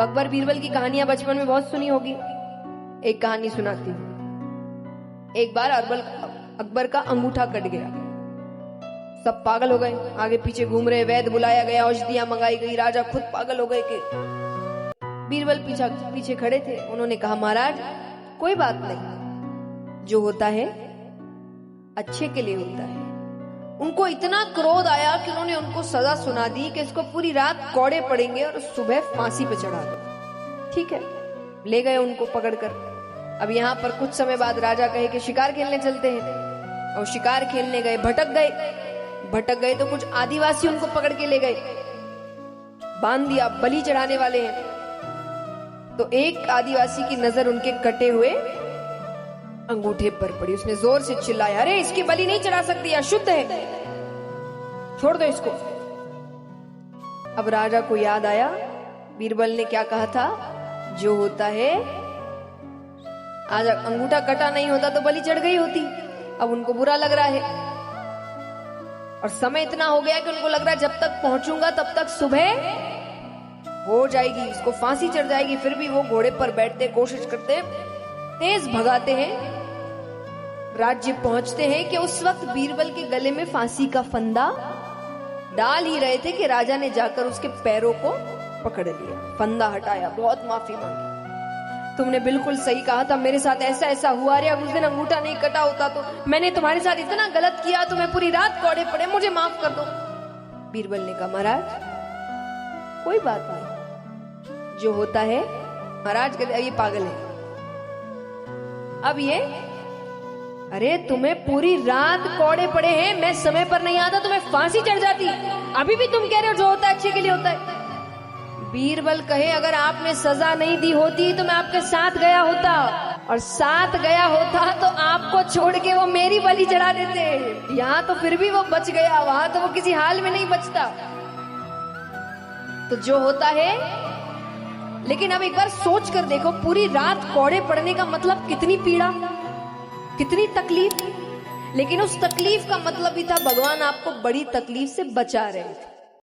अकबर बीरबल की कहानियां बचपन में बहुत सुनी होगी। एक कहानी सुनाती हूँ। एक बार अकबर का अंगूठा कट गया। सब पागल हो गए, आगे पीछे घूम रहे। वैद्य बुलाया गया, औषधियां मंगाई गई। राजा खुद पागल हो गए कि बीरबल पीछे खड़े थे। उन्होंने कहा, महाराज कोई बात नहीं, जो होता है अच्छे के लिए होता है। उनको इतना क्रोध आया कि उन्होंने उनको सजा सुना दी कि इसको पूरी रात कौड़े पड़ेंगे और सुबह फांसी पे चढ़ा दो। ठीक है, ले गए उनको पकड़कर। अब यहाँ पर कुछ समय बाद राजा कहे कि शिकार खेलने चलते हैं, और शिकार खेलने गए। भटक गए तो कुछ आदिवासी उनको पकड़ के ले गए, बांध दिया, बलि चढ़ाने वाले हैं। तो एक आदिवासी की नजर उनके कटे हुए अंगूठे पर पड़ी। उसने जोर से चिल्लाया, अरे इसकी बलि नहीं चढ़ा सकती, अशुद्ध है, छोड़ दो इसको। अब राजा को याद आया, बीरबल ने क्या कहा था, जो होता है, आज अंगूठा कटा नहीं होता तो बलि चढ़ गई होती। अब उनको बुरा लग रहा है, और समय इतना हो गया कि उनको लग रहा है जब तक पहुंचूंगा तब तक सुबह हो जाएगी, इसको फांसी चढ़ जाएगी। फिर भी वो घोड़े पर बैठते, कोशिश करते, तेज भगाते हैं। राज्य पहुंचते हैं कि उस वक्त बीरबल के गले में फांसी का फंदा डाल ही रहे थे कि राजा ने जाकर उसके पैरों को पकड़ लिया, फंदा हटाया, बहुत माफी मांगी। तुमने बिल्कुल सही कहा था, मेरे साथ ऐसा ऐसा हुआ। अरे उस दिन अंगूठा नहीं कटा होता तो मैंने तुम्हारे साथ इतना गलत किया, तुम्हें पूरी रात कौड़े पड़े, मुझे माफ कर दो। बीरबल ने कहा, महाराज कोई बात नहीं, जो होता है, महाराज कहते ये पागल है। अब ये, अरे तुम्हें पूरी रात कौड़े पड़े हैं, मैं समय पर नहीं आता तुम्हें फांसी चढ़ जाती, अभी भी तुम कह रहे हो जो होता है अच्छे के लिए होता है। बीरबल कहे, अगर आपने सजा नहीं दी होती तो मैं आपके साथ गया होता, और साथ गया होता तो आपको छोड़ के वो मेरी बलि चढ़ा देते। यहाँ तो फिर भी वो बच गया, वहां तो वो किसी हाल में नहीं बचता। तो जो होता है, लेकिन अब एक बार सोच कर देखो, पूरी रात कौड़े पड़ने का मतलब कितनी पीड़ा, कितनी तकलीफ। लेकिन उस तकलीफ का मतलब भी था भगवान आपको बड़ी तकलीफ से बचा रहे थे।